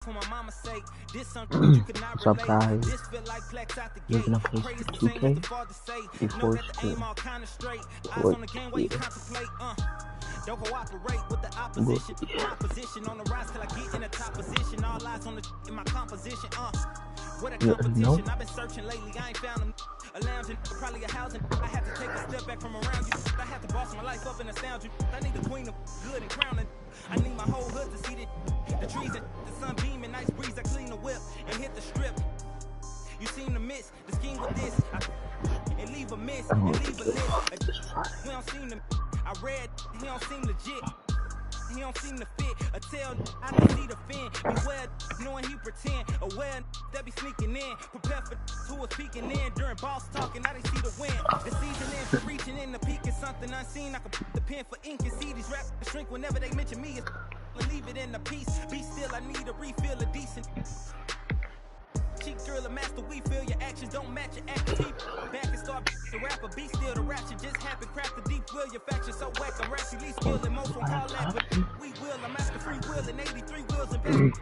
For my mama's sake, this something you could not What's up, relate. guys? This feel like plex out the You're gate. gonna play Pray it's the 2K same as the father say. Know before that the aim all kind of straight. Eyes what? on the game while you contemplate. Don't cooperate with the opposition. My position on the rise till I get in the top position. All eyes on the in my composition. What a competition. I've been searching lately. I ain't found them. A lounge and probably a housing. I had to take a step back from around you. I had to boss my life up and astound you. I need the queen of good and crowning. I need my whole hood to see the trees and the sun beaming, nice breeze. I clean the whip and hit the strip. You seem to miss the scheme with this. And leave a miss and leave a list. We don't seem to. I read he don't seem legit. He don't seem to fit. A tail, I don't see the fin. Beware, knowing he pretend. Aware that be sneaking in. Prepare for who was peeking in. During boss talking, now they see the win. The season in for reaching in the peak is something unseen. I can put the pen for ink and see these raps shrink whenever they mention me. Leave it in the piece. Be still, I need a refill of decent. Cheap girl, a master, we feel your actions don't match your actions. Back and start the rapper, be still the rap shit just happen. Craft the deep will, your faction so whack. I'm rap least skill and most from call that, but we will. I'm after free will and 83 wheels and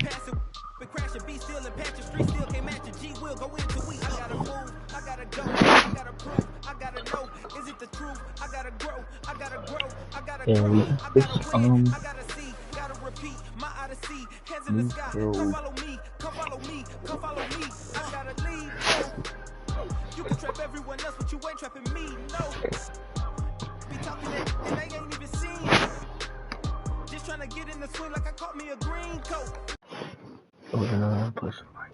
pass it. But crash and be still and patch your street still can't match your G will go into we. I gotta move, I gotta go, I gotta prove, I gotta know. Is it the truth? I gotta grow, I gotta grow, I gotta grow, I gotta win, I gotta see, gotta repeat my odyssey. Hands in the sky, come follow me, come follow me, come follow me. I gotta leave. You can trap everyone else, but you ain't trapping me. No. Be talking it, and they ain't even seen. Just trying to get in the swing like I caught me a green coat.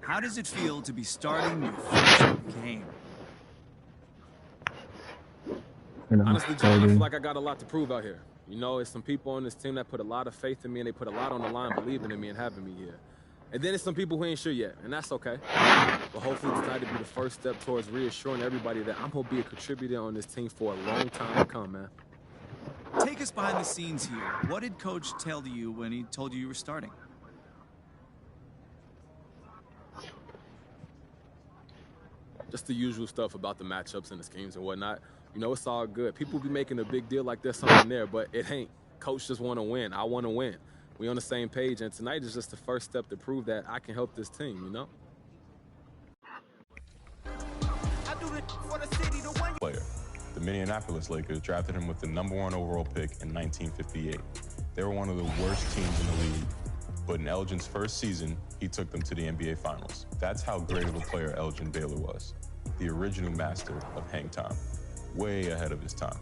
How does it feel to be starting your first game? Honestly, John, I feel like I got a lot to prove out here. You know, it's some people on this team that put a lot of faith in me, and they put a lot on the line believing in me and having me here. And then it's some people who ain't sure yet, and that's okay. But hopefully tonight will be the first step towards reassuring everybody that I'm going to be a contributor on this team for a long time to come, man. Take us behind the scenes here. What did Coach tell you when he told you were starting? Just the usual stuff about the matchups and the schemes and whatnot. You know, it's all good. People be making a big deal like there's something there, but it ain't. Coach just want to win. I want to win. We on the same page, and tonight is just the first step to prove that I can help this team, you know? Player. The Minneapolis Lakers drafted him with the #1 overall pick in 1958. They were one of the worst teams in the league, but in Elgin's first season, he took them to the NBA Finals. That's how great of a player Elgin Baylor was. The original master of hang time. Way ahead of his time.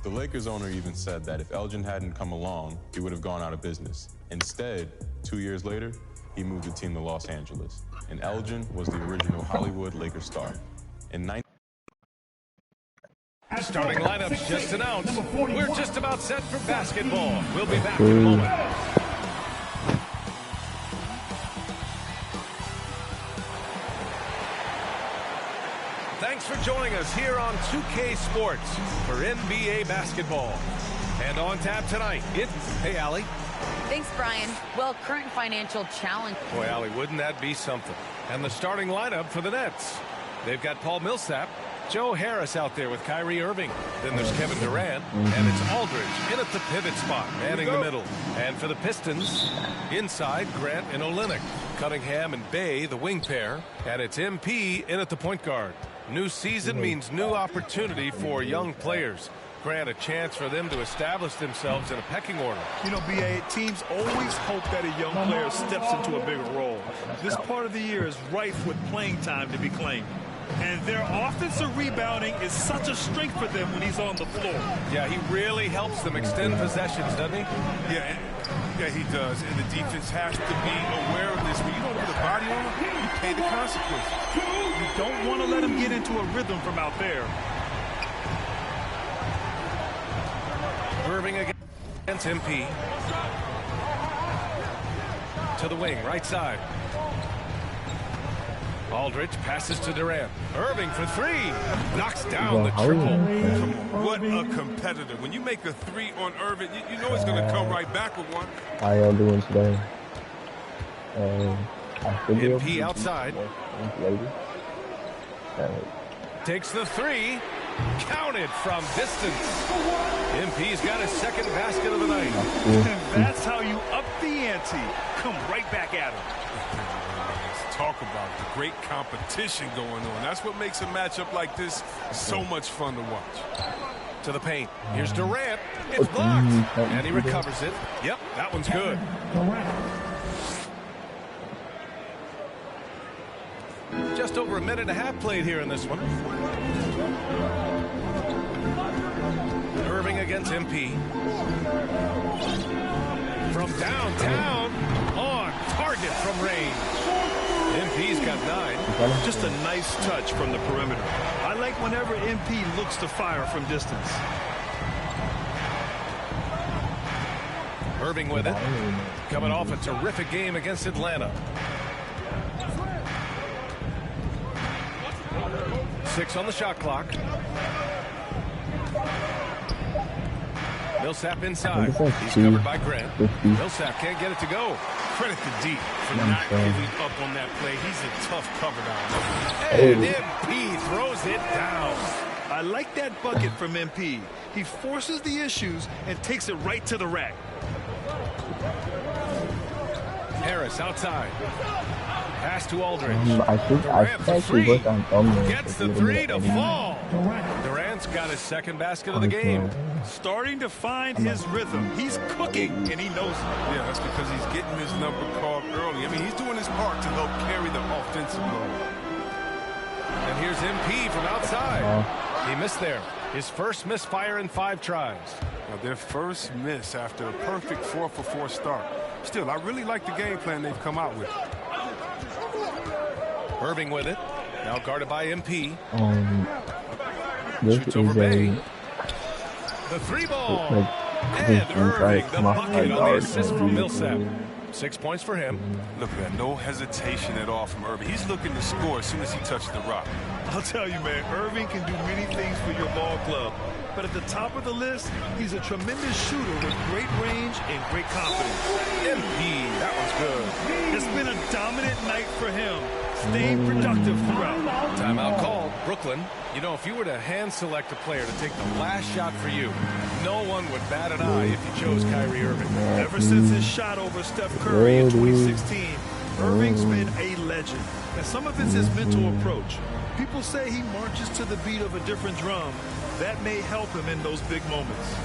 The Lakers owner even said that if Elgin hadn't come along, he would have gone out of business. Instead, 2 years later, he moved the team to Los Angeles. And Elgin was the original Hollywood Lakers star. Starting lineups just announced. We're just about set for basketball. We'll be back in a moment. Thanks for joining us here on 2K Sports for NBA basketball. And on tap tonight, it's... Hey, Allie. Thanks, Brian. Well, current financial challenge. Boy, Allie, wouldn't that be something? And the starting lineup for the Nets. They've got Paul Millsap, Joe Harris out there with Kyrie Irving. Then there's Kevin Durant, and it's Aldridge in at the pivot spot, manning the middle. And for the Pistons, inside, Grant and Olynyk. Cunningham and Bay, the wing pair. And it's MP in at the point guard. New season means new opportunity for young players. Grant, a chance for them to establish themselves in a pecking order. You know, B.A., teams always hope that a young player steps into a bigger role. This part of the year is rife with playing time to be claimed. And their offensive rebounding is such a strength for them when he's on the floor. Yeah, he really helps them extend possessions, doesn't he? Yeah, he does. And the defense has to be aware of this. When you don't put a body on him, you pay the consequences. You don't want to let him get into a rhythm from out there. Irving against MP. To the wing, right side. Aldridge passes to Durant. Irving for three. Knocks down the triple. What a competitor. When you make a three on Irving, you know it's going to come right back with one. How y'all doing today? MP outside. Takes the three. Counted from distance. MP's got his second basket of the night. And that's how you up the ante. Come right back at him. Let's talk about the great competition going on. That's what makes a matchup like this so much fun to watch. To the paint. Here's Durant. It's blocked. And he recovers it. Yep, that one's good. Just over a minute and a half played here in this one. Irving against MP. From downtown, on target from range. MP's got 9. Just a nice touch from the perimeter. I like whenever MP looks to fire from distance. Irving with it. Coming off a terrific game against Atlanta. 6 on the shot clock. Millsap inside. He's covered by Grant. Millsap can't get it to go. Credit to D for not giving up on that play. He's a tough cover down. And MP throws it down. I like that bucket from MP. He forces the issues and takes it right to the rack. Harris outside. Pass to Aldridge. I think he was on dominant. Gets the 3 to fall. Durant's got his second basket of the game. Starting to find his rhythm. He's cooking, and he knows it. Yeah, that's because he's getting his number called early. I mean, he's doing his part to help carry the offensive load. And here's MP from outside. He missed there. His first misfire in 5 tries. Now, their first miss after a perfect 4-for-4 start. Still, I really like the game plan they've come out with. Irving with it. Now guarded by MP. This Shoots is over Bay. a The 3 ball. like And Irving, the must bucket on the guard assist from Millsap. 6 points for him. Look at that. No hesitation at all from Irving. He's looking to score as soon as he touches the rock. I'll tell you, man, Irving can do many things for your ball club. But at the top of the list, he's a tremendous shooter with great range and great confidence. MP, that one's good. It's been a dominant night for him. Staying productive throughout. Timeout called. Brooklyn, you know, if you were to hand select a player to take the last shot for you, no one would bat an eye if you chose Kyrie Irving. Ever since his shot over Steph Curry in 2016, Irving's been a legend. And some of it's his mental approach. People say he marches to the beat of a different drum. That may help him in those big moments.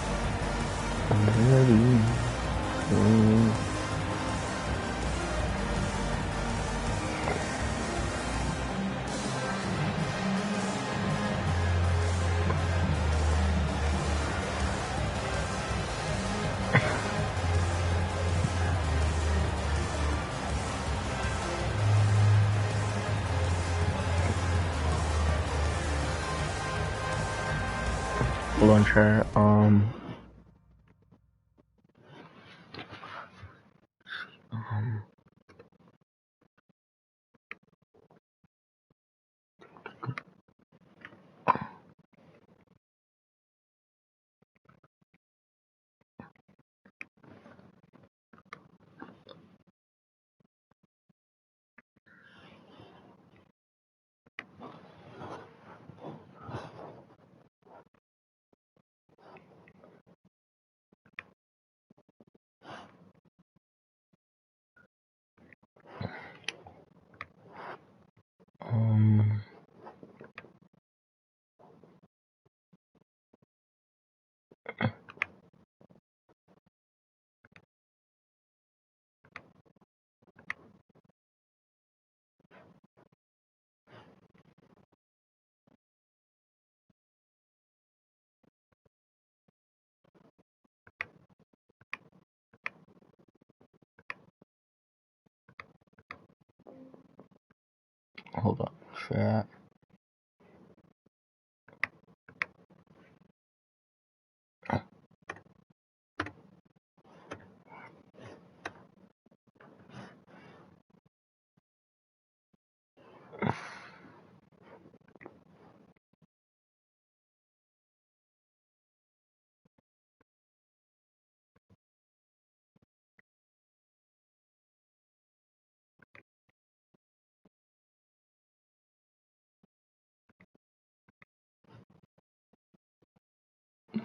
launcher. Hold on, chat.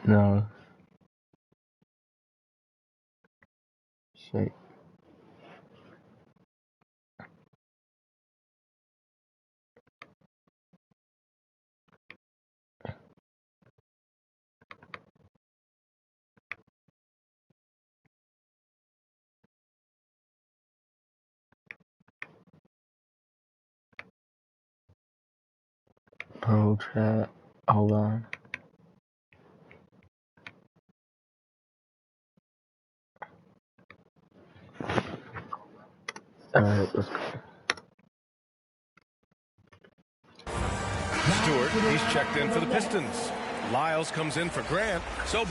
No. Shit. Pro chat. Hold on. Alright, let's go. Stewart, he's checked in for the Pistons. Lyles comes in for Grant. So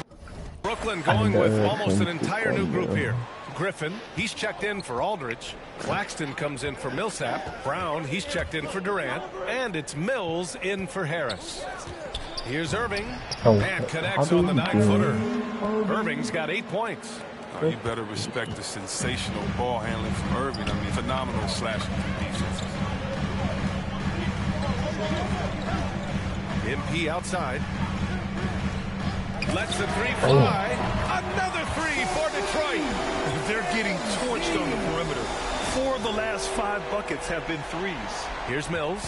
Brooklyn going with almost an entire new group here. Griffin, he's checked in for Aldridge. Claxton comes in for Millsap. Brown, he's checked in for Durant. And it's Mills in for Harris. Here's Irving. And connects on the 9-footer. Irving's got 8 points. You better respect the sensational ball handling from Irving. I mean, phenomenal slashing from defense. MP outside. Lets the three fly. Another three for Detroit. They're getting torched on the perimeter. 4 of the last 5 buckets have been threes. Here's Mills.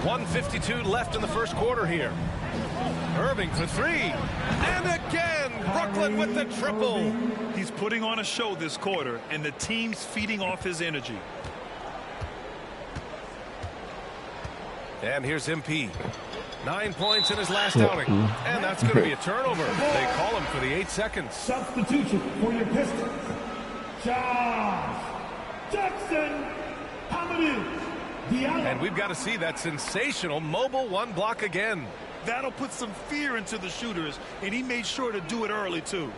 1:52 left in the first quarter here. Irving for 3. And again, Brooklyn with the triple. He's putting on a show this quarter, and the team's feeding off his energy. And here's MP. 9 points in his last outing. And that's going to be a turnover. They call him for the 8 seconds. Substitution for your Pistons. Josh Jackson Hamidou. And we've got to see that sensational mobile 1 block again. That'll put some fear into the shooters, and he made sure to do it early, too.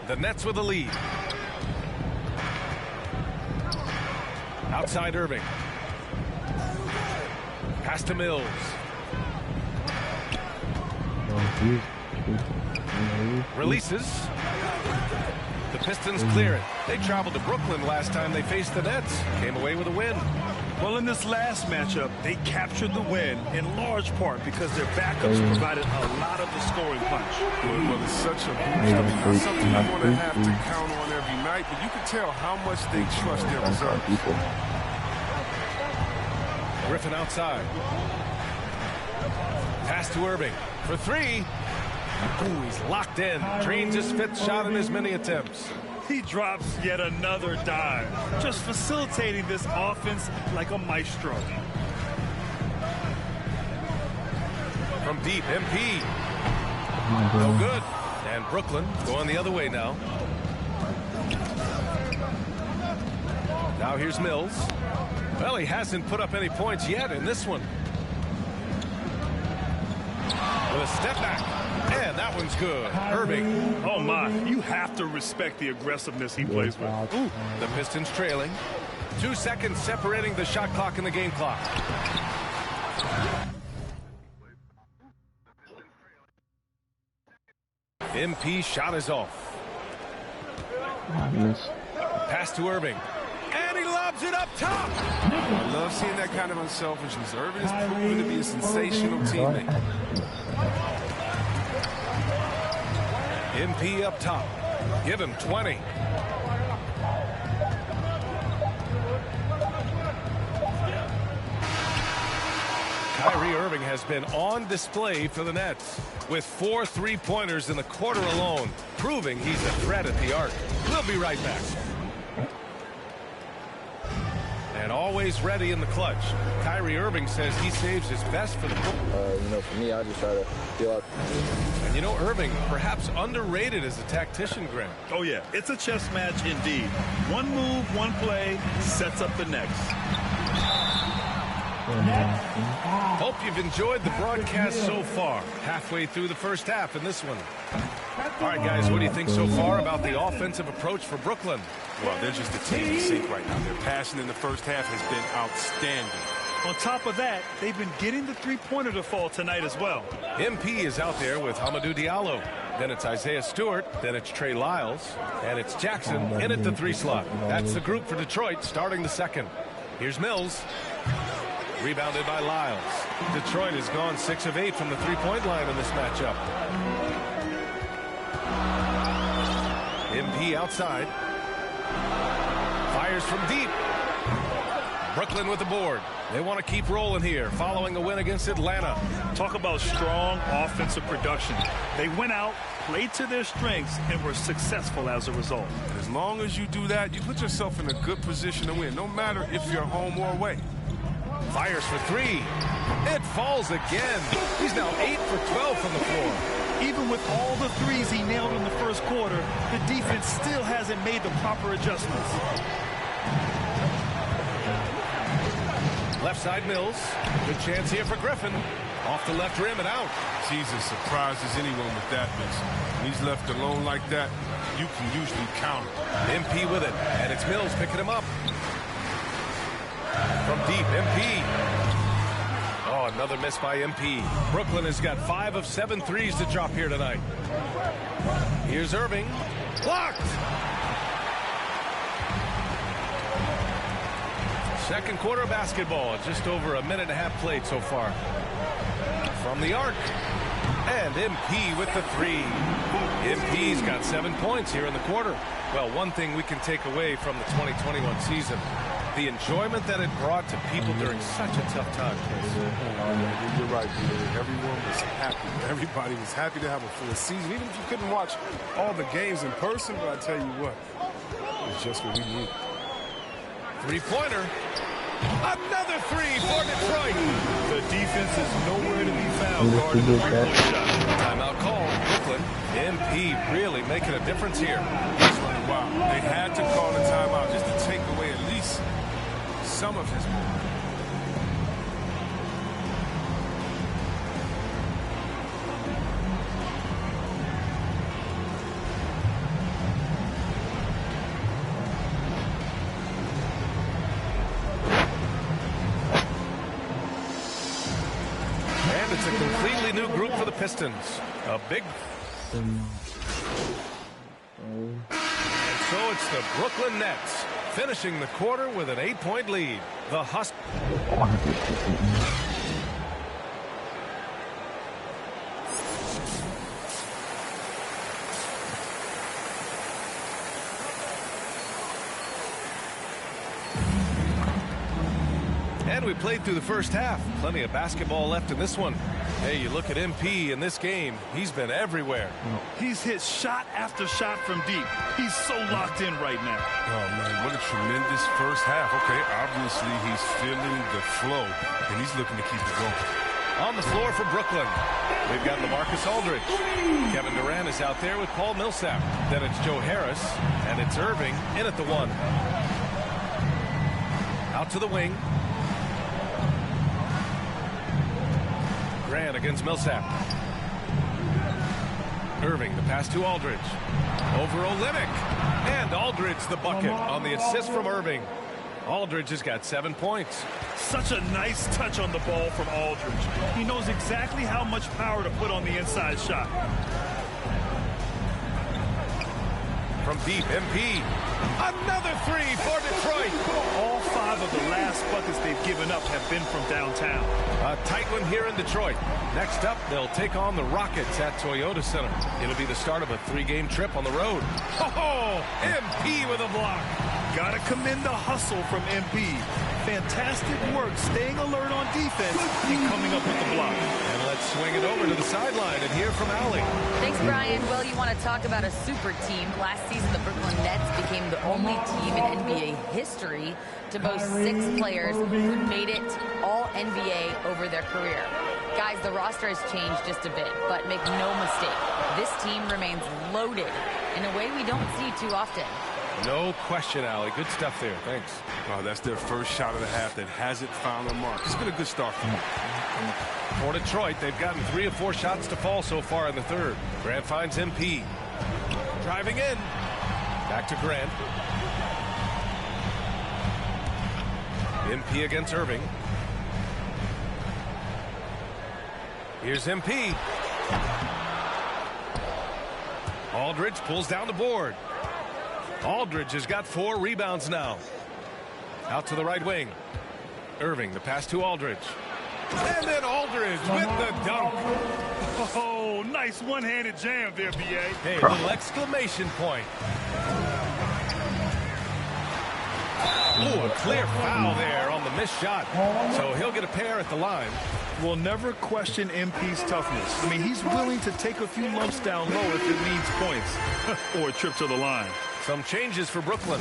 The Nets with a lead. Outside Irving. Pass to Mills. Releases. The Pistons clear it. They traveled to Brooklyn last time they faced the Nets. Came away with a win. Well, in this last matchup, they captured the win in large part because their backups provided a lot of the scoring punch. Well, it's such a boost. I mean, it's something you want to have to count on every night, but you can tell how much they trust their reserves. Griffin outside. Pass to Irving for 3. Ooh, he's locked in. Drains his 5th shot in as many attempts. He drops yet another dive, just facilitating this offense like a maestro. From deep, MP. No good. And Brooklyn going the other way now. Now here's Mills. Well, he hasn't put up any points yet in this one. With a step back. And that one's good. Irving. Oh, my. You have to respect the aggressiveness he plays with. Ooh, the Pistons trailing. 2 seconds separating the shot clock and the game clock. MP shot is off. Pass to Irving. And he lobs it up top. I love seeing that kind of unselfishness. Irving is proven to be a sensational teammate. MP up top. Give him 20. Kyrie Irving has been on display for the Nets with 4 3-pointers in the quarter alone, proving he's a threat at the arc. We'll be right back. And always ready in the clutch. Kyrie Irving says he saves his best for the for me, I just try to feel out. And you know, Irving, perhaps underrated as a tactician, Grant. Oh, yeah. It's a chess match indeed. One move, one play sets up the next. Hope you've enjoyed the broadcast so far. Halfway through the first half in this one. All right, guys, what do you think so far about the offensive approach for Brooklyn? Well, they're just a team in sync right now. Their passing in the first half has been outstanding. On top of that, they've been getting the three-pointer to fall tonight as well. MP is out there with Hamidou Diallo. Then it's Isaiah Stewart. Then it's Trey Lyles. And it's Jackson in at the 3 slot. That's the group for Detroit starting the second. Here's Mills. Rebounded by Lyles. Detroit has gone 6 of 8 from the 3-point line in this matchup. MP outside. Fires from deep. Brooklyn with the board. They want to keep rolling here following a win against Atlanta. Talk about strong offensive production. They went out, played to their strengths, and were successful as a result. As long as you do that, you put yourself in a good position to win, no matter if you're home or away. Fires for 3. It falls again. He's now 8 for 12 from the floor. Even with all the threes he nailed in the first quarter, the defense still hasn't made the proper adjustments. Left side Mills. Good chance here for Griffin. Off the left rim and out. He's as surprised as anyone with that miss. When he's left alone like that, you can usually count it. MP with it, and it's Mills picking him up. From deep, MP. Oh, another miss by MP. Brooklyn has got 5 of 7 threes to drop here tonight. Here's Irving. Blocked! Second quarter of basketball. Just over a minute and a half played so far. From the arc. And MP with the 3. MP's got 7 points here in the quarter. Well, one thing we can take away from the 2021 season, the enjoyment that it brought to people during such a tough time. You're right, dude. Everyone was happy. Everybody was happy to have a full season, even if you couldn't watch all the games in person. But I tell you what, it's just what we need. 3-pointer. Another 3 for Detroit. The defense is nowhere to be found guarding the 3-point shot. Timeout called. Brooklyn. MP really making a difference here. Wow. They had to call a timeout just to take away at least some of his ball. And it's a completely new group for the Pistons. A big... And so it's the Brooklyn Nets finishing the quarter with an 8-point lead. The Huskies. And we played through the first half. Plenty of basketball left in this one. Hey, you look at MP in this game, he's been everywhere. He's hit shot after shot from deep. He's so locked in right now. Oh, man, what a tremendous first half. Okay, obviously he's feeling the flow, and he's looking to keep it going. On the floor for Brooklyn, we've got LaMarcus Aldridge. Kevin Durant is out there with Paul Millsap. Then it's Joe Harris, and it's Irving in at the 1. Out to the wing. Grant against Millsap. Irving, the pass to Aldridge. Over Olynyk. And Aldridge the bucket on the assist from Irving. Aldridge has got 7 points. Such a nice touch on the ball from Aldridge. He knows exactly how much power to put on the inside shot. From deep, MP. Another 3 for Detroit. All 5 of the last buckets they've given up have been from downtown. A tight one here in Detroit. Next up, they'll take on the Rockets at Toyota Center. It'll be the start of a 3-game trip on the road. Oh, MP with a block. Gotta commend the hustle from MP. Fantastic work staying alert on defense and coming up with the block. And let's swing it over to the sideline and hear from Allie. Thanks, Brian. Well, you want to talk about a super team. Last season, the Brooklyn Nets became the only team in NBA history to boast 6 players who made it all NBA over their career. Guys, the roster has changed just a bit, but make no mistake, this team remains loaded in a way we don't see too often. No question, Allie. Good stuff there. Thanks. Wow, that's their first shot of the half that hasn't found a mark. It's been a good start for them. For Detroit, they've gotten 3 of 4 shots to fall so far in the third. Grant finds MP. Driving in. Back to Grant. MP against Irving. Here's MP. Aldridge pulls down the board. Aldridge has got 4 rebounds now. Out to the right wing. Irving, the pass to Aldridge. And then Aldridge with the dunk. Oh, nice one-handed jam there, B.A. Hey, a little exclamation point. Oh, a clear foul there on the missed shot. So he'll get a pair at the line. We'll never question MP's toughness. I mean, he's willing to take a few lumps down low if it means points or a trip to the line. Some changes for Brooklyn.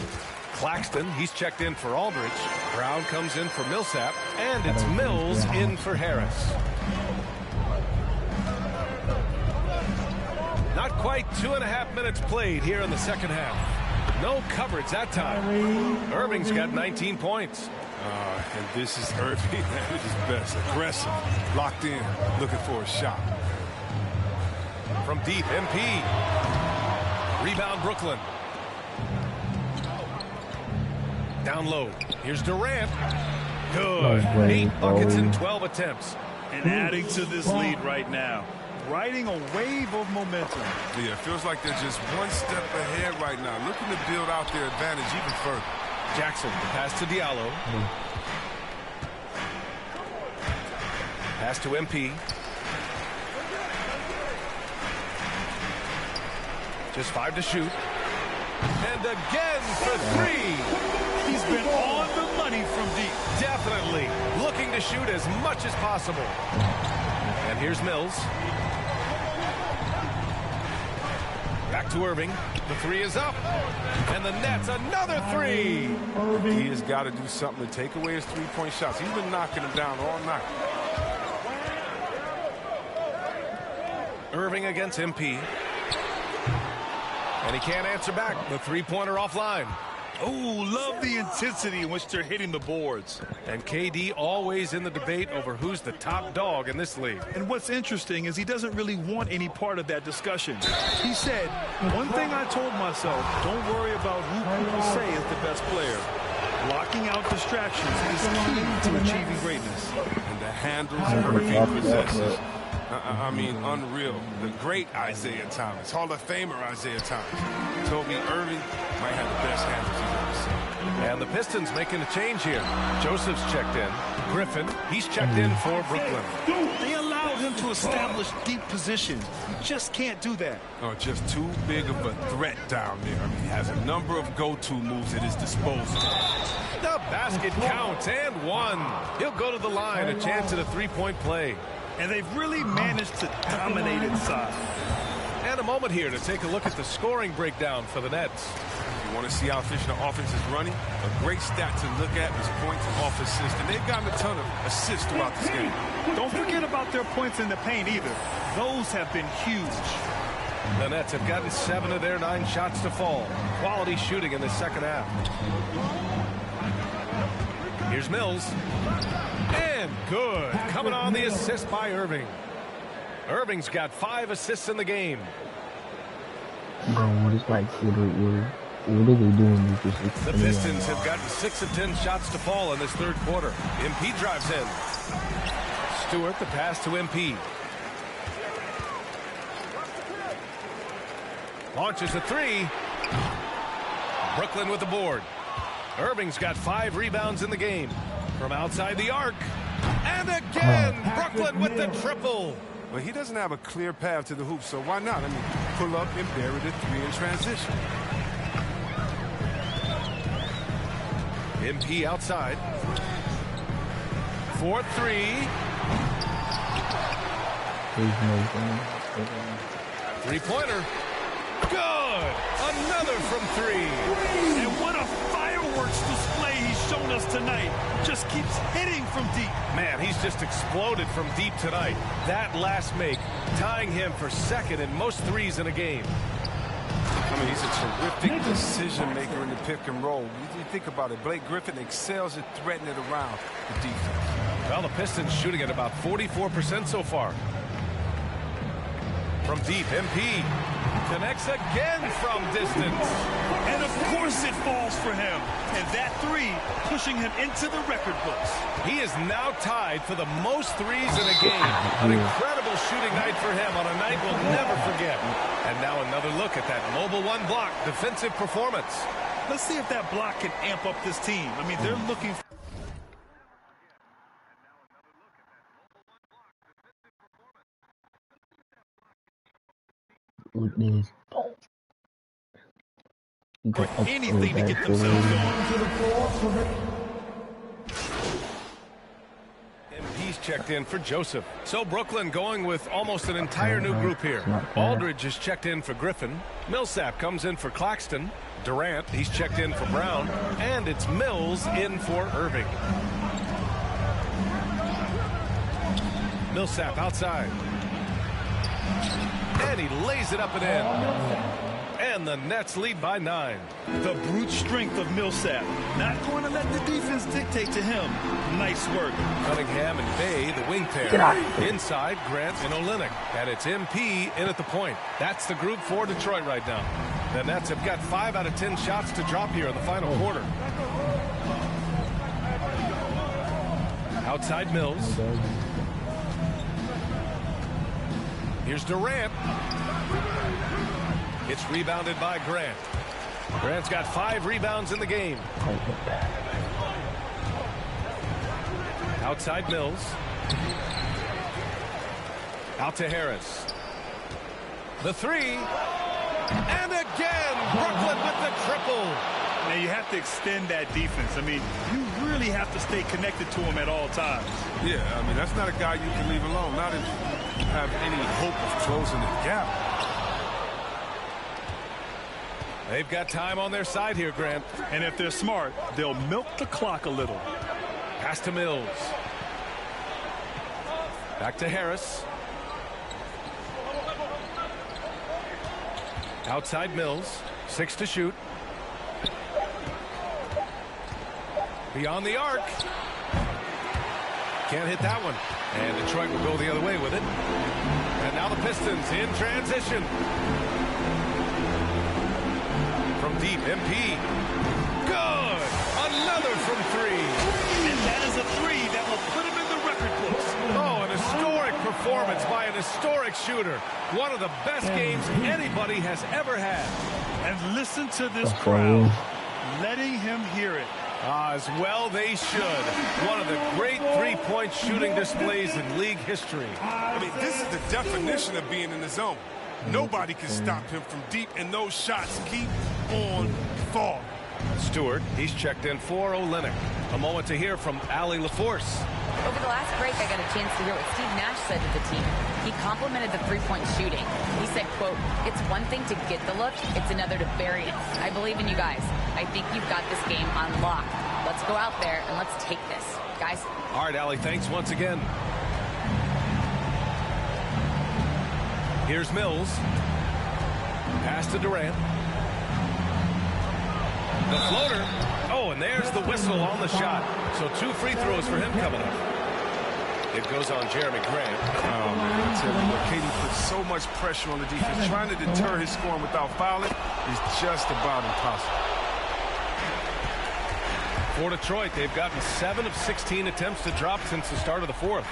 Claxton, he's checked in for Aldridge. Brown comes in for Millsap. And it's Mills in for Harris. Not quite 2.5 minutes played here in the second half. No coverage that time. Irving's got 19 points. And this is Irving at his best. Aggressive, locked in, looking for a shot. From deep, MP. Rebound, Brooklyn. Down low. Here's Durant. Good. 8 buckets in 12 attempts. And adding to this lead right now. Riding a wave of momentum. Yeah, it feels like they're just one step ahead right now. Looking to build out their advantage even further. Jackson, the pass to Diallo. Pass to MP. Just 5 to shoot. And again for 3. He's been on the money from deep. Definitely looking to shoot as much as possible. And here's Mills. Back to Irving. The 3 is up. And the Nets, another 3. He has got to do something to take away his three-point shots. He's been knocking them down all night. Irving against MP. And he can't answer back. The three-pointer offline. Oh, love the intensity in which they're hitting the boards. And KD always in the debate over who's the top dog in this league. And what's interesting is he doesn't really want any part of that discussion. He said, one thing I told myself, don't worry about who people say is the best player. Blocking out distractions is key to achieving greatness. And the handles Irving possesses. I mean, unreal. The great Isaiah Thomas, Hall of Famer Isaiah Thomas, told me Irving might have the best handles he's ever seen. And the Pistons making a change here. Joseph's checked in. Griffin, he's checked in for Brooklyn. They allowed him to establish deep position. You just can't do that. Oh, just too big of a threat down there. I mean, he has a number of go-to moves at his disposal. The basket counts and 1. He'll go to the line, a chance at a three-point play. And they've really managed to dominate inside. And a moment here to take a look at the scoring breakdown for the Nets. You want to see how efficient the offense is running? A great stat to look at is points off assists. And they've gotten a ton of assists throughout this game. Don't forget about their points in the paint either. Those have been huge. The Nets have gotten 7 of their 9 shots to fall. Quality shooting in the second half. Here's Mills. And good. Coming on the assist by Irving. Irving's got 5 assists in the game. Bro, what is like, what are they doing with this? The Pistons have gotten 6 of 10 shots to fall in this third quarter. MP drives in. Stewart, the pass to MP. Launches a 3. Brooklyn with the board. Irving's got 5 rebounds in the game. From outside the arc. And again, Brooklyn with the triple. Well, he doesn't have a clear path to the hoop, so why not? I mean, pull up and bury the 3 in transition. MP outside. 4-3. 3-pointer. Good. Another from 3. And what a fireworks display he's shown us tonight. Just keeps hitting from deep. Man, he's just exploded from deep tonight. That last make, tying him for second in most threes in a game. I mean, he's a terrific decision maker in the pick and roll. You think about it, Blake Griffin excels at threatening it around the defense. Well, the Pistons shooting at about 44% so far. From deep, MP. Connects again from distance. And of course it falls for him. And that three pushing him into the record books. He is now tied for the most threes in a game. An incredible shooting night for him on a night we'll never forget. And now another look at that mobile one block defensive performance. Let's see if that block can amp up this team. I mean, they're looking for... Look at this. anything to get themselves going. He's checked in for Joseph. So Brooklyn going with almost an entire new group here. Aldridge is checked in for Griffin. Millsap comes in for Claxton. Durant, he's checked in for Brown. And it's Mills in for Irving. Millsap outside. And he lays it up and in. And the Nets lead by 9. The brute strength of Millsap. Not going to let the defense dictate to him. Nice work. Cunningham and Bay, the wing pair. Inside, Grant and Olynyk. And it's MP in at the point. That's the group for Detroit right now. The Nets have got 5 out of 10 shots to drop here in the final quarter. Outside Mills. Here's Durant. It's rebounded by Grant. Grant's got 5 rebounds in the game. Outside Mills. Out to Harris. The 3. And again, Brooklyn with the triple. Now you have to extend that defense. I mean, you really have to stay connected to him at all times. Yeah, I mean, that's not a guy you can leave alone. Not if you have any hope of closing the gap. They've got time on their side here, Grant. And if they're smart, they'll milk the clock a little. Pass to Mills. Back to Harris. Outside Mills. 6 to shoot. Beyond the arc. Can't hit that one. And Detroit will go the other way with it. And now the Pistons in transition. From deep, MP. Good! Another from 3. And that is a 3 that will put him in the record books. Oh, an historic performance by an historic shooter. One of the best games anybody has ever had. And listen to this crowd, letting him hear it. As well they should. One of the great three-point shooting displays in league history. I mean, this is the definition of being in the zone. Nobody can stop him from deep, and those shots keep on falling. Stewart, he's checked in for Olynyk. A moment to hear from Allie LaForce. Over the last break, I got a chance to hear what Steve Nash said to the team. He complimented the three-point shooting. He said, quote, "It's one thing to get the look, it's another to bury it. I believe in you guys. I think you've got this game on lock. Let's go out there and let's take this. Guys." All right, Allie, thanks once again. Here's Mills. Pass to Durant. The floater. Oh, and there's the whistle on the shot. So 2 free throws for him coming up. It goes on Jeremy Grant. Oh, man, I tell you what, KD puts so much pressure on the defense. Trying to deter his scoring without fouling is just about impossible. For Detroit, they've gotten 7 of 16 attempts to drop since the start of the 4th.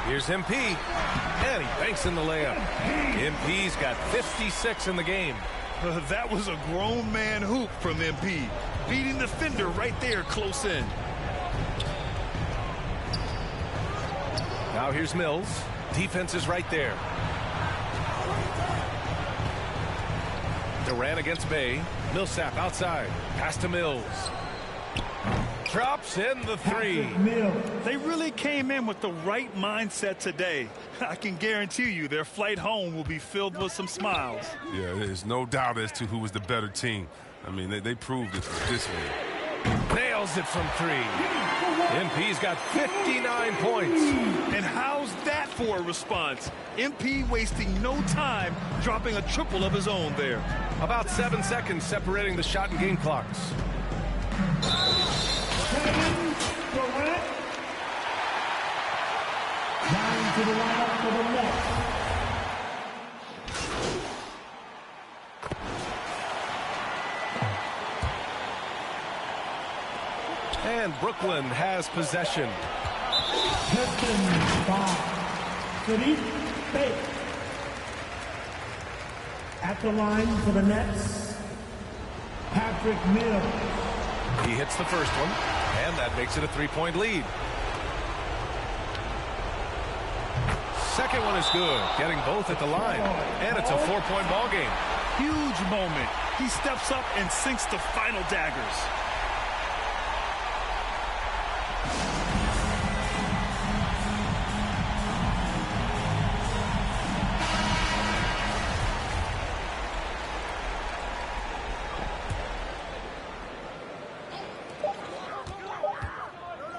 Here's MP, and he banks in the layup. MP's got 56 in the game. That was a grown man hoop from MP. Beating the fender right there close in. Now here's Mills. Defense is right there. Durant against Bay. Millsap outside. Pass to Mills. Drops in the 3. They really came in with the right mindset today. I can guarantee you their flight home will be filled with some smiles. Yeah, there's no doubt as to who was the better team. I mean, they proved it this way. Nails it from 3. MP's got 59 points. And how's that for a response? MP wasting no time dropping a triple of his own there. About 7 seconds separating the shot and game clocks. Kevin Durant. Down to the lineup for the Nets. And Brooklyn has possession. Pistons by Saddiq Bey. At the line for the Nets, Patrick Mills. He hits the first one, and that makes it a 3-point lead. Second one is good, getting both at the line, and it's a 4-point ball game. Huge moment. He steps up and sinks the final daggers.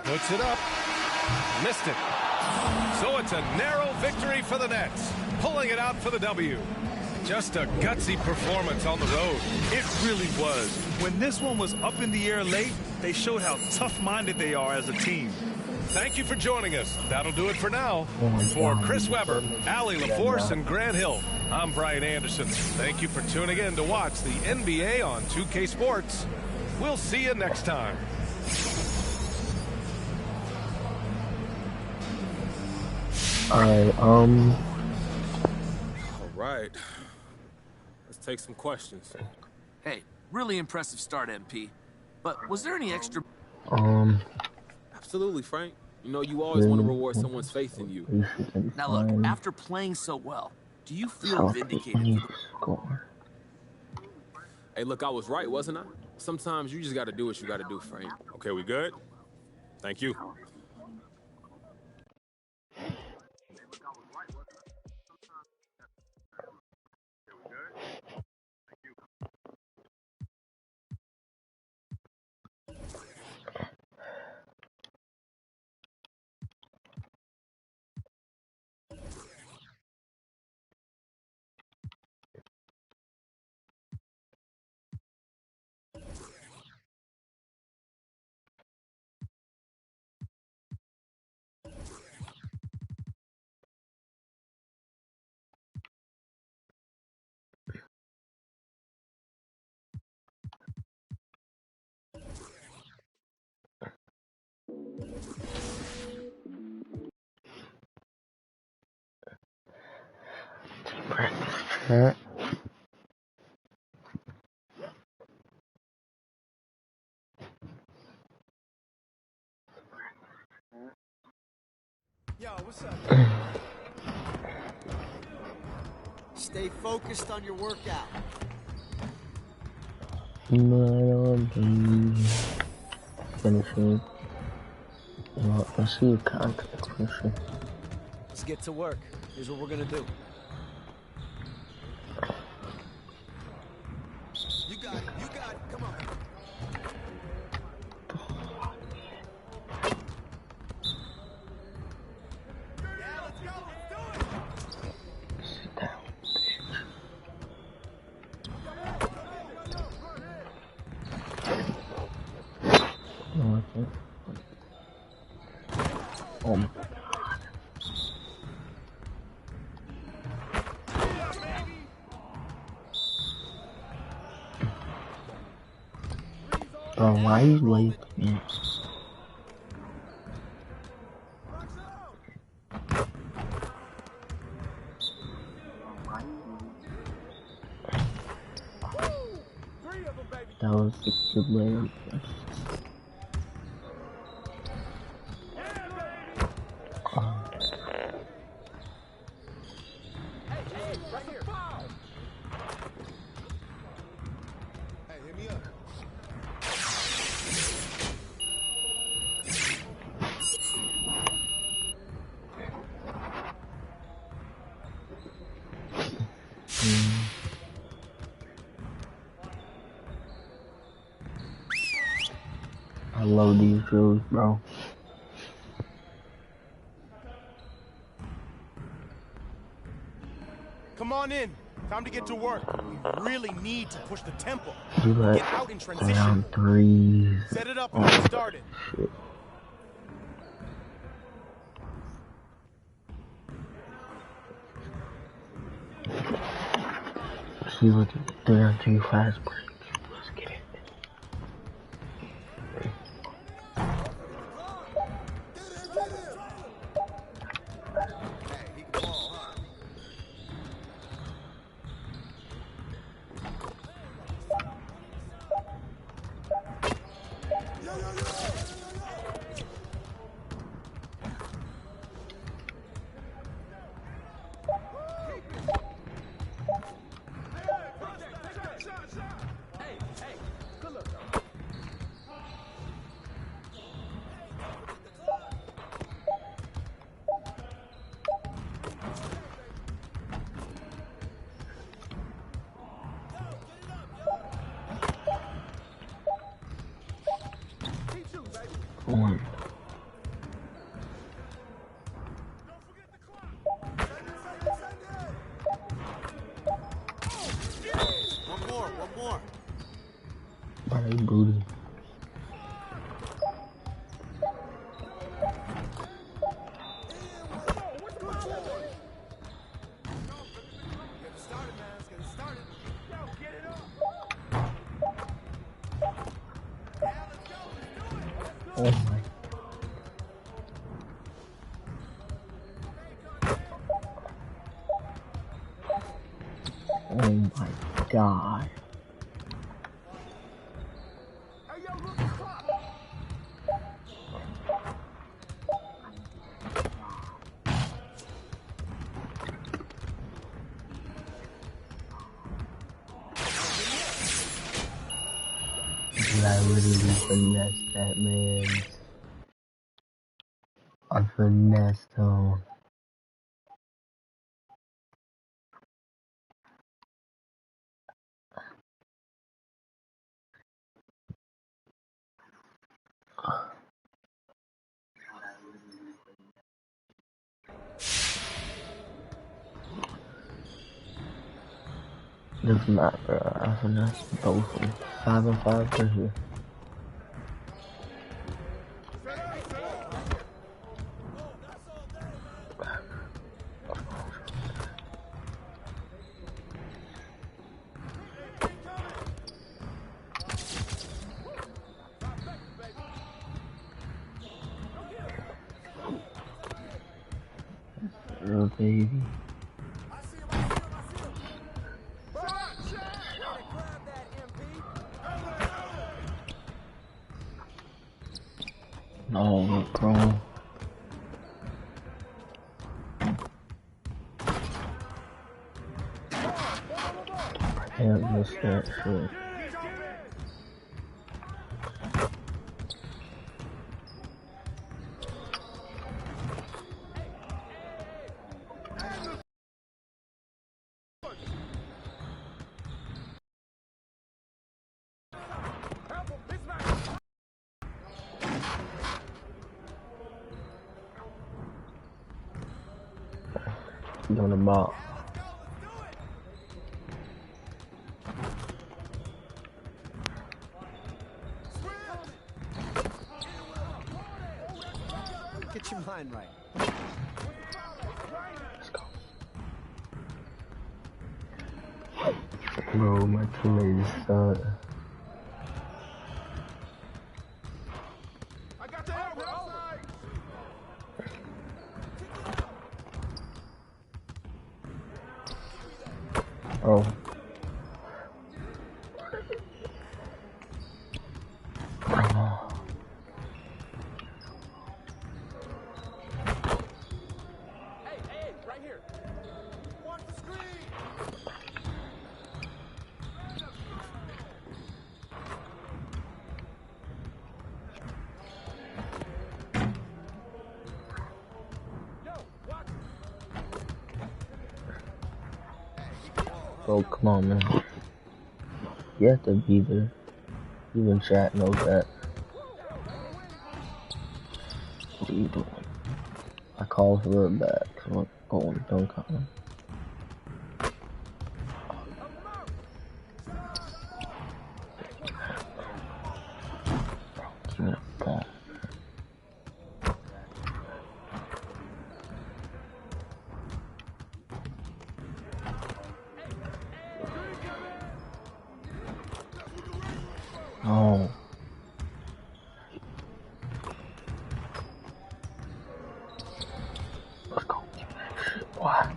Puts it up. Missed it. So it's a narrow victory for the Nets, pulling it out for the W. Just a gutsy performance on the road. It really was. When this one was up in the air late, they showed how tough-minded they are as a team. Thank you for joining us. That'll do it for now. For Chris Webber, Allie LaForce, and Grant Hill, I'm Brian Anderson. Thank you for tuning in to watch the NBA on 2K Sports. We'll see you next time. All right. Let's take some questions. Hey, really impressive start, MP. But was there any extra... Absolutely, Frank. You know, you always want to reward someone's faith in you. Now look, after playing so well, do you feel vindicated? Hey, look, I was right, wasn't I? Sometimes you just got to do what you got to do, Frank. Okay, we good? Thank you. Yo, what's up? Stay focused on your workout. Finishing. Let's see your contact question. Let's get to work. Here's what we're gonna do. You got it. You got it. Come on. Oh my God. Bro, why are you late? Man? That was a good layup. I love these drills, bro. Come on in. Time to get to work. We really need to push the tempo. Get out in transition. Round threes. Set it up and get started. Shit. See what the 3-on-3 fast break. Let's get it. more. Bro, they booty. Oh my. Oh my God. I literally finessed that man. I finessed him. Doesn't matter, I finessed both of them. 5 and 5 for here. Oh, baby. No, bro. I can't miss that shit. He's on the ball. Get your mind right. Let's go. Bro, my teammate is suck. Oh. Hey, right here. Watch the screen. Bro, come on, man. You have to be there. Even chat knows that. What are you doing? I called for it back. So going, don't come. Bro, give me the ball. Oh. Let's go. Give me that shit. What?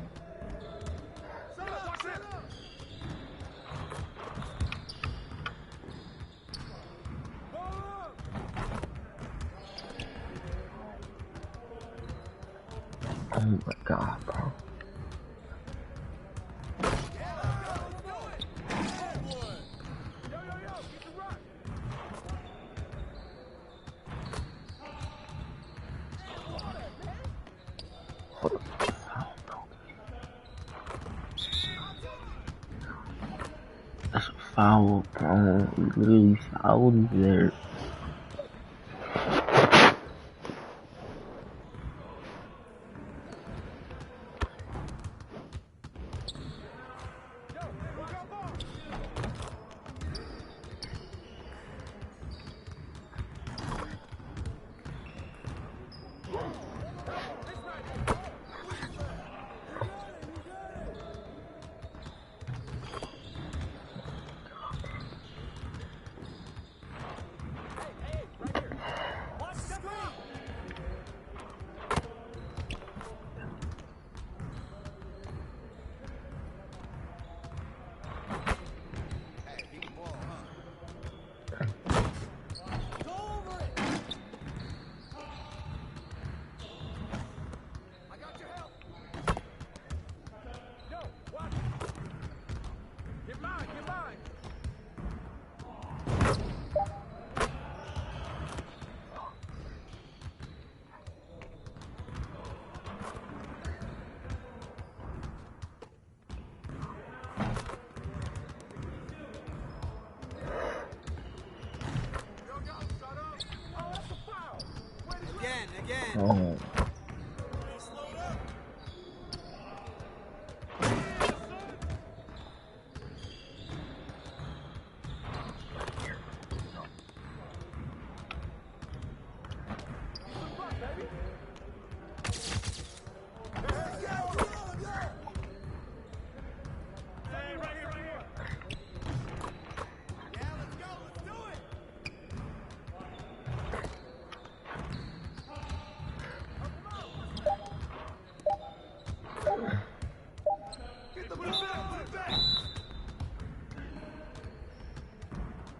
Oh my God, bro. That's a foul, bro. We literally fouled there.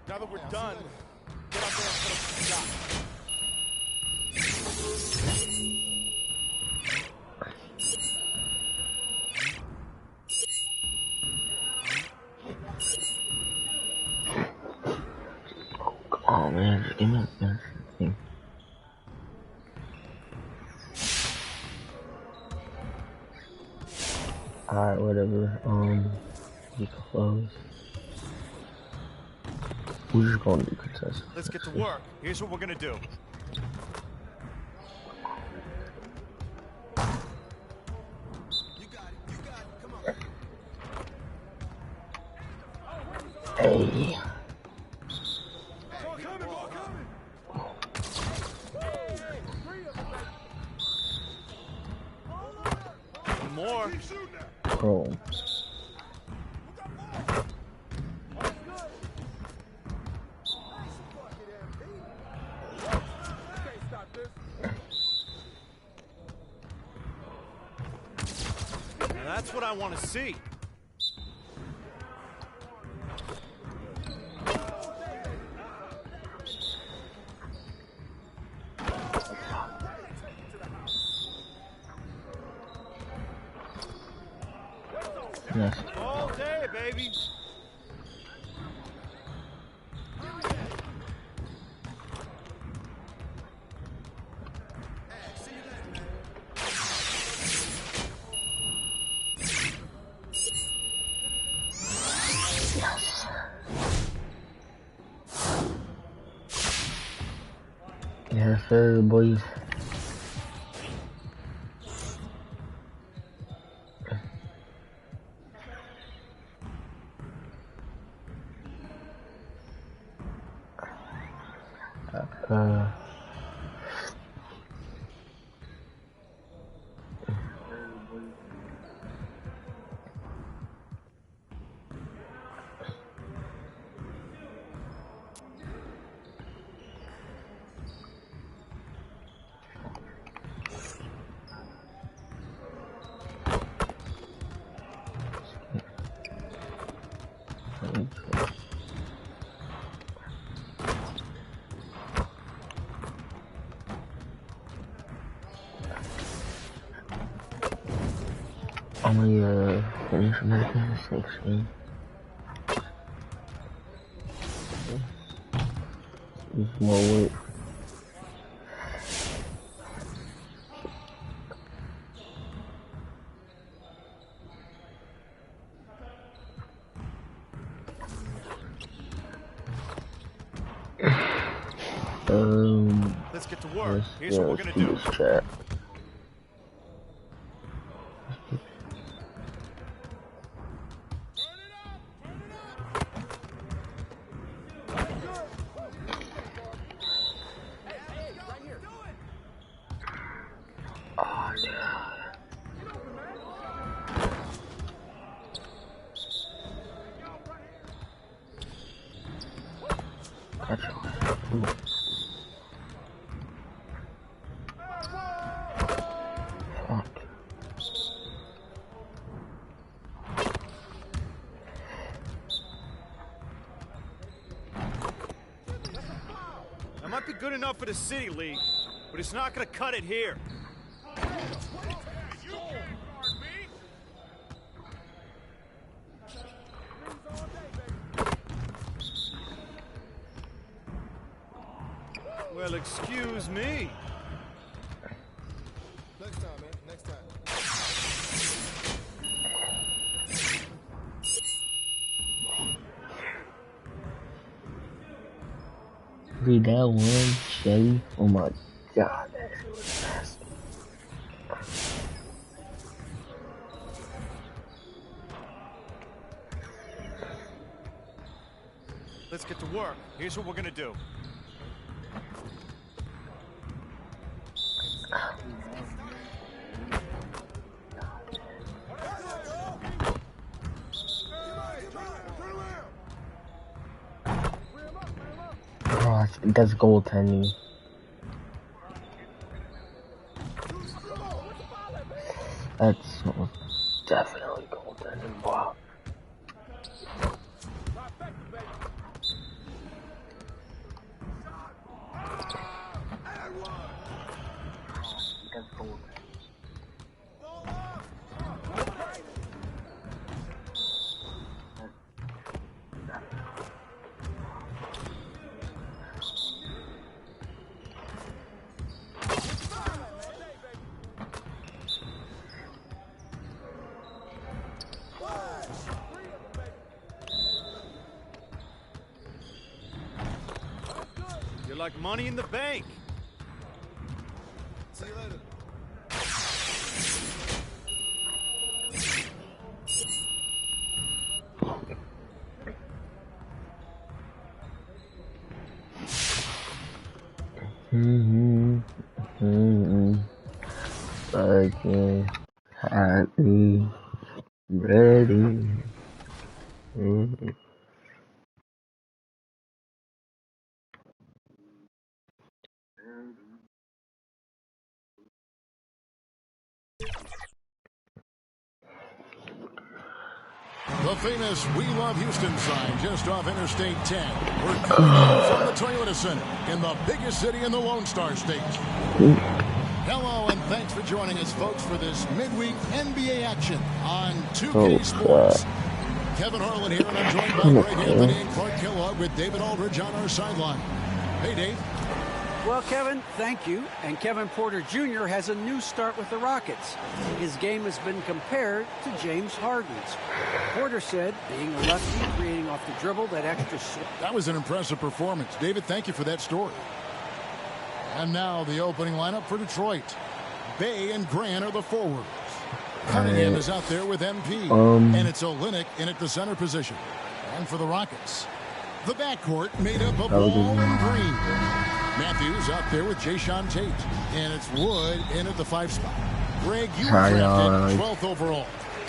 Now that we're done, get out there and put up some shots. Oh man, just give me that thing. Alright, whatever. You can close. We're just going to do contest. Let's get to work. Here's what we're gonna do. Hey. More. Bro. That's what I want to see. Yes. All day, baby. Yes, sir, boys. I'm gonna finish making the 16. Use more weight. Let's get to work. Here's what we're gonna do. Chat. That might be good enough for the City League, but it's not gonna cut it here. Well, excuse me. Next time, man. Next time. Read that one, Shelly. Oh my god, that shit was fast. let's get to work. Here's what we're gonna do. Gosh, that's goaltending. That's definitely goaltending. Wow. You're like money in the bank. See you later. Fucking happy, ready. The famous We Love Houston sign just off Interstate 10. We're coming in from the Toyota Center in the biggest city in the Lone Star State. Hello and thanks for joining us, folks, for this midweek NBA action on 2K Sports. Kevin Harlan here, and I'm joined by Greg Anthony and Clark Kellogg with David Aldridge on our sideline. Hey, Dave. Well, Kevin, thank you. And Kevin Porter Jr. has a new start with the Rockets. His game has been compared to James Harden's. Porter said, being a lefty, creating off the dribble, that extra... That was an impressive performance. David, thank you for that story. And now the opening lineup for Detroit. Bay and Grant are the forwards. Cunningham is out there with MP. And it's Olynyk in at the center position. And for the Rockets, the backcourt made up of Wall and Green. Matthews out there with Jayshawn Tate. And it's Wood in at the 5 spot. Greg, you were drafted 12th overall.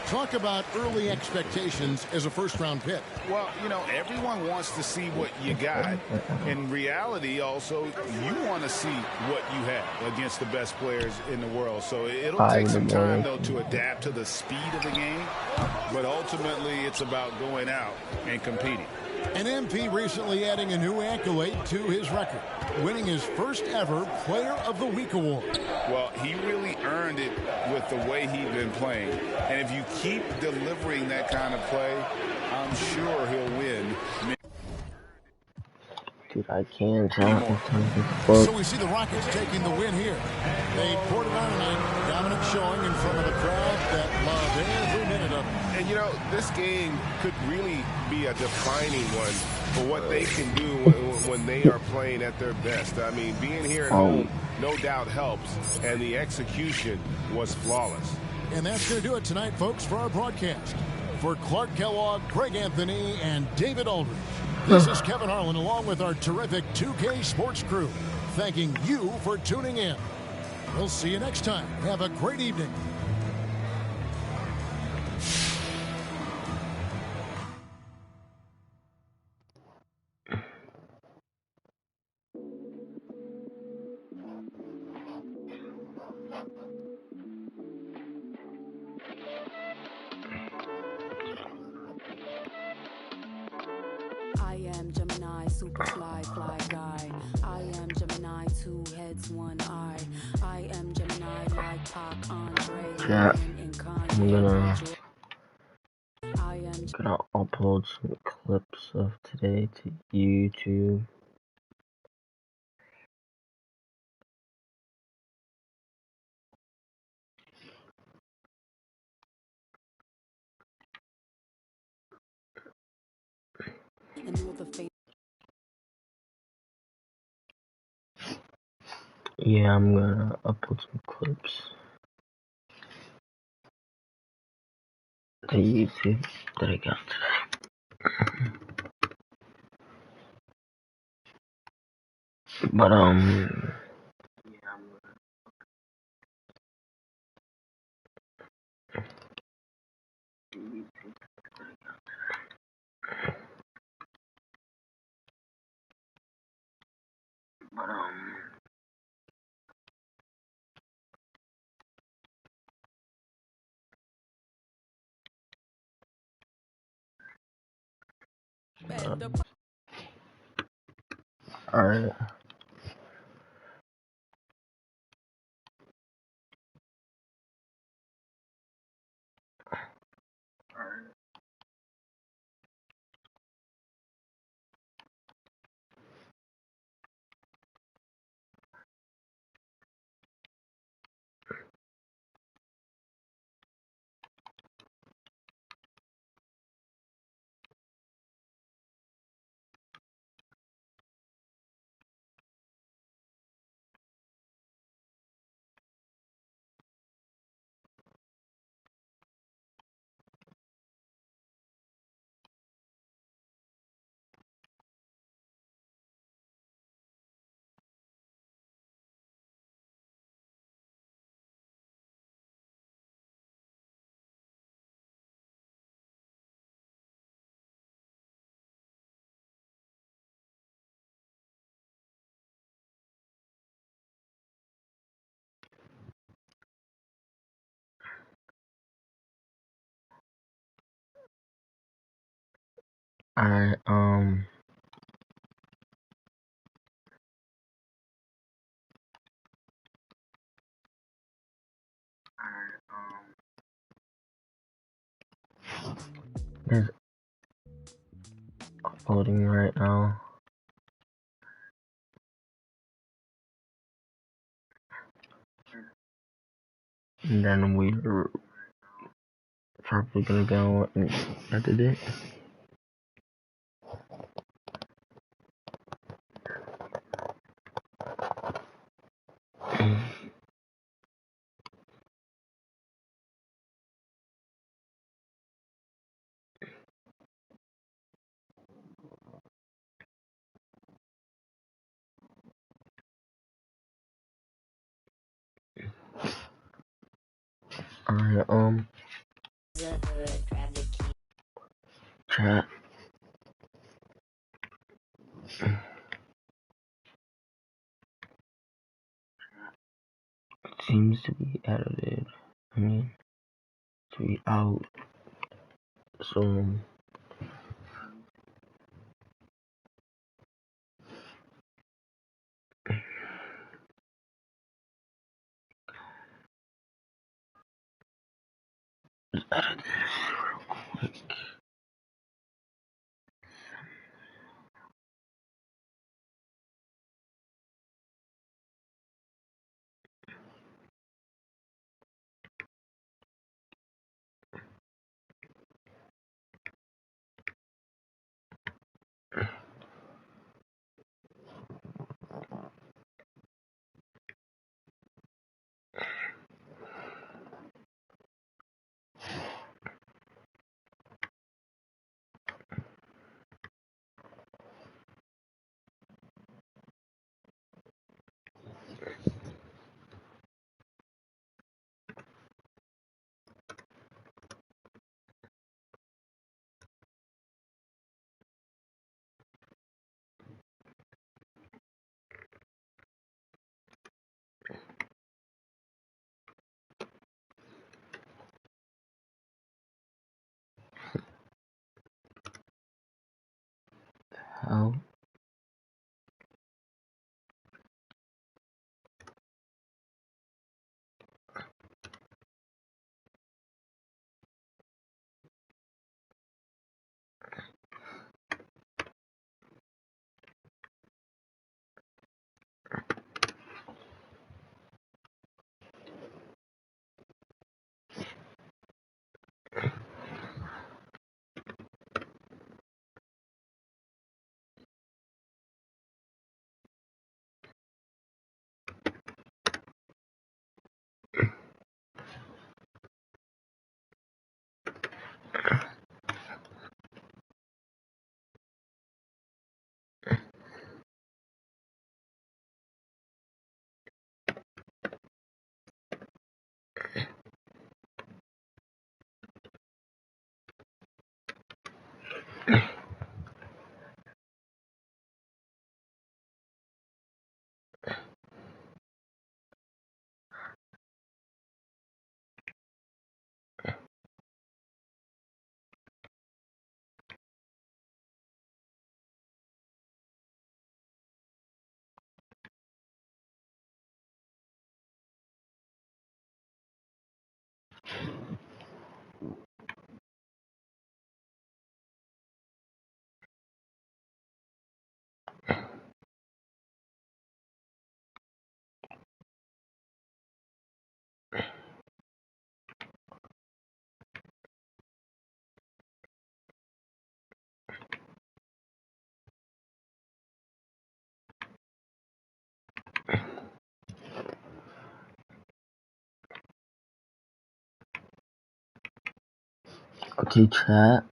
Talk about early expectations as a first-round pick. Well, you know, everyone wants to see what you got. In reality, also, you want to see what you have against the best players in the world. So it'll take some time, though, to adapt to the speed of the game. But ultimately, it's about going out and competing. And MP recently adding a new accolade to his record, winning his first ever Player of the Week award. Well, he really earned it with the way he's been playing. And if you keep delivering that kind of play, I'm sure he'll win. Dude, I can't tell. So we see the Rockets taking the win here. They poured it on tonight. Dominant showing in front of a crowd that loved every minute of it. And, you know, this game could really be a defining one for what they can do when they are playing at their best. I mean, being here at home no doubt helps, and the execution was flawless. And that's going to do it tonight, folks, for our broadcast. For Clark Kellogg, Greg Anthony, and David Aldridge, this is Kevin Harlan along with our terrific 2K Sports crew, thanking you for tuning in. We'll see you next time. Have a great evening. I am Gemini, super fly guy. I am Gemini, 2 heads, 1 eye. I am Gemini, like Pac, Andre. Yeah, I'm gonna upload some clips of today to YouTube. Yeah, I'm gonna upload some clips to YouTube that I got today. But alright. Alright, it's uploading right now. And then we're probably gonna go and edit it. Alright, chat. Seems to be edited. I mean, to be out. So, let's edit this real quick. How? Okay, chat.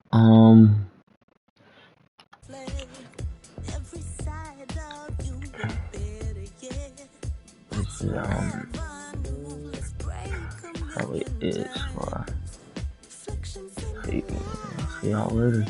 This is how it is for see y'all later.